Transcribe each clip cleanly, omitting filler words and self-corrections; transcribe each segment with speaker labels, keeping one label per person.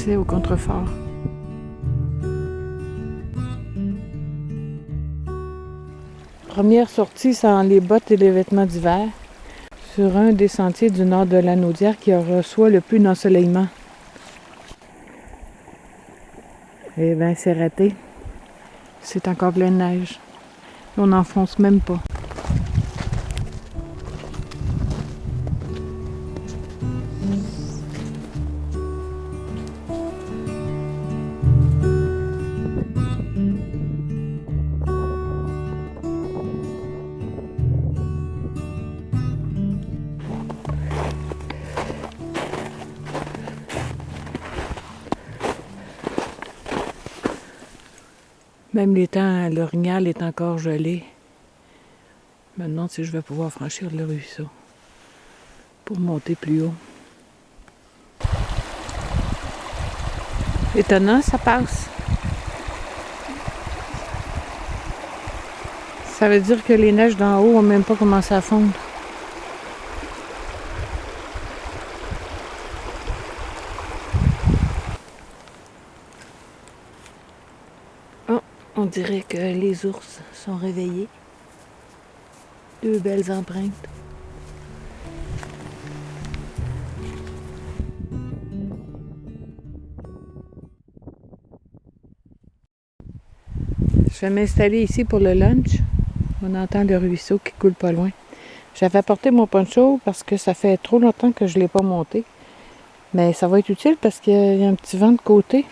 Speaker 1: accès au contrefort. Première sortie sans les bottes et les vêtements d'hiver sur un des sentiers du nord de Lanaudière qui reçoit le plus d'ensoleillement. Eh bien, c'est raté. C'est encore plein de neige. On n'enfonce même pas. Même l'étang l'Orignal est encore gelé. Maintenant, si je vais pouvoir franchir le ruisseau pour monter plus haut. Étonnant, ça passe. Ça veut dire que les neiges d'en haut n'ont même pas commencé à fondre. Oh, on dirait que les ours sont réveillés. Deux belles empreintes. Je vais m'installer ici pour le lunch. On entend le ruisseau qui coule pas loin. J'avais apporté mon poncho parce que ça fait trop longtemps que je ne l'ai pas monté. Mais ça va être utile parce qu'il y a un petit vent de côté.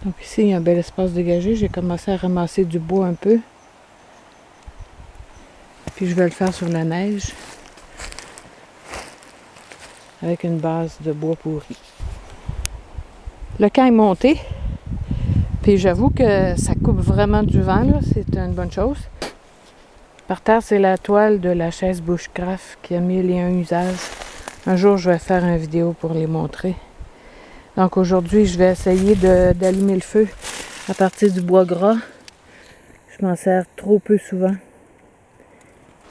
Speaker 1: Donc ici, il y a un bel espace dégagé. J'ai commencé à ramasser du bois un peu. Puis je vais le faire sur la neige. Avec une base de bois pourri. Le camp est monté. Puis j'avoue que ça coupe vraiment du vent, là. C'est une bonne chose. Par terre, c'est la toile de la chaise Bushcraft qui a 1001 usages. Un jour, je vais faire une vidéo pour les montrer. Donc aujourd'hui, je vais essayer d'allumer le feu à partir du bois gras. Je m'en sers trop peu souvent.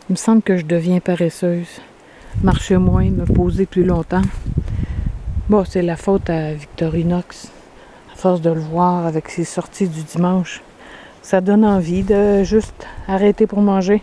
Speaker 1: Il me semble que je deviens paresseuse. Marcher moins, me poser plus longtemps. Bon, c'est la faute à Victorinox. À force de le voir avec ses sorties du dimanche, ça donne envie de juste arrêter pour manger.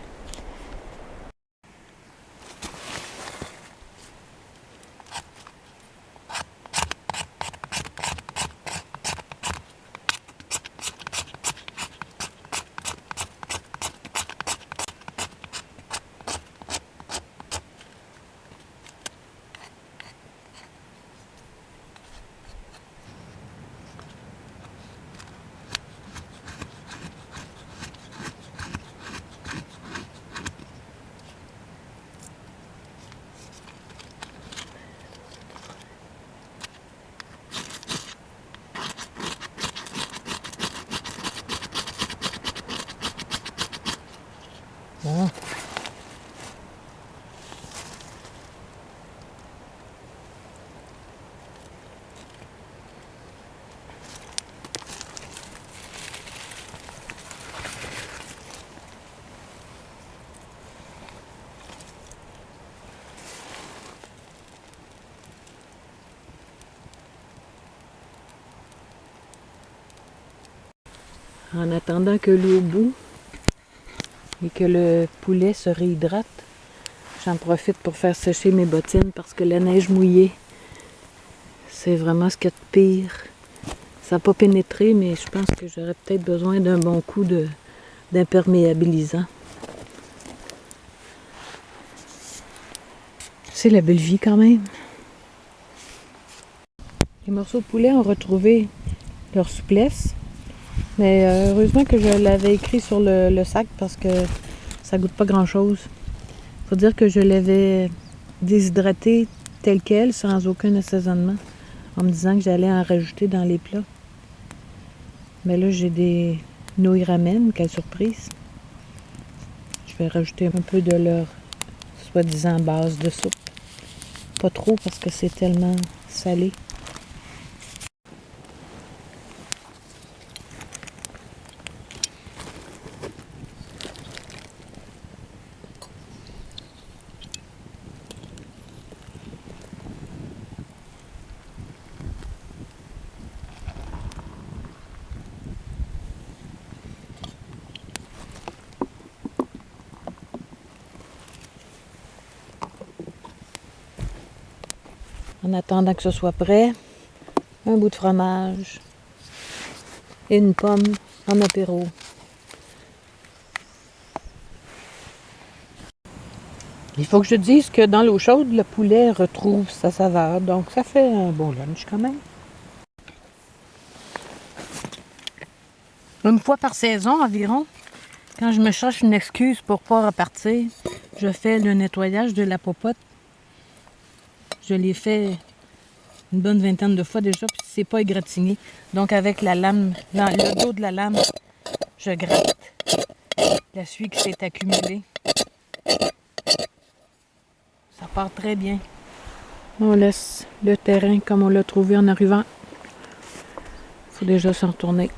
Speaker 1: Bon. En attendant que l'eau bout et que le poulet se réhydrate, j'en profite pour faire sécher mes bottines parce que la neige mouillée, c'est vraiment ce qu'il y a de pire. Ça n'a pas pénétré, mais je pense que j'aurais peut-être besoin d'un bon coup d'imperméabilisant. C'est la belle vie quand même. Les morceaux de poulet ont retrouvé leur souplesse. Mais heureusement que je l'avais écrit sur le sac parce que ça goûte pas grand-chose. Faut dire que je l'avais déshydraté tel quel, sans aucun assaisonnement, en me disant que j'allais en rajouter dans les plats. Mais là, j'ai des nouilles ramen, quelle surprise. Je vais rajouter un peu de leur soi-disant base de soupe. Pas trop parce que c'est tellement salé. En attendant que ce soit prêt, un bout de fromage et une pomme en apéro. Il faut que je dise que dans l'eau chaude, le poulet retrouve sa saveur. Donc ça fait un bon lunch quand même. Une fois par saison environ, quand je me cherche une excuse pour ne pas repartir, je fais le nettoyage de la popote. Je l'ai fait une bonne vingtaine de fois déjà, puis c'est pas égratigné. Donc avec la lame, le dos de la lame, je gratte la suie qui s'est accumulée. Ça part très bien. On laisse le terrain comme on l'a trouvé en arrivant. Il faut déjà s'en retourner.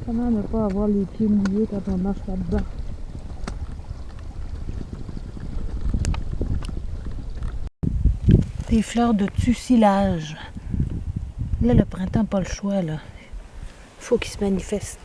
Speaker 1: Comment ne pas avoir les pieds mouillés quand on marche là-dedans? Des fleurs de tucilage. Là, le printemps n'a pas le choix, là. Faut qu'il se manifeste.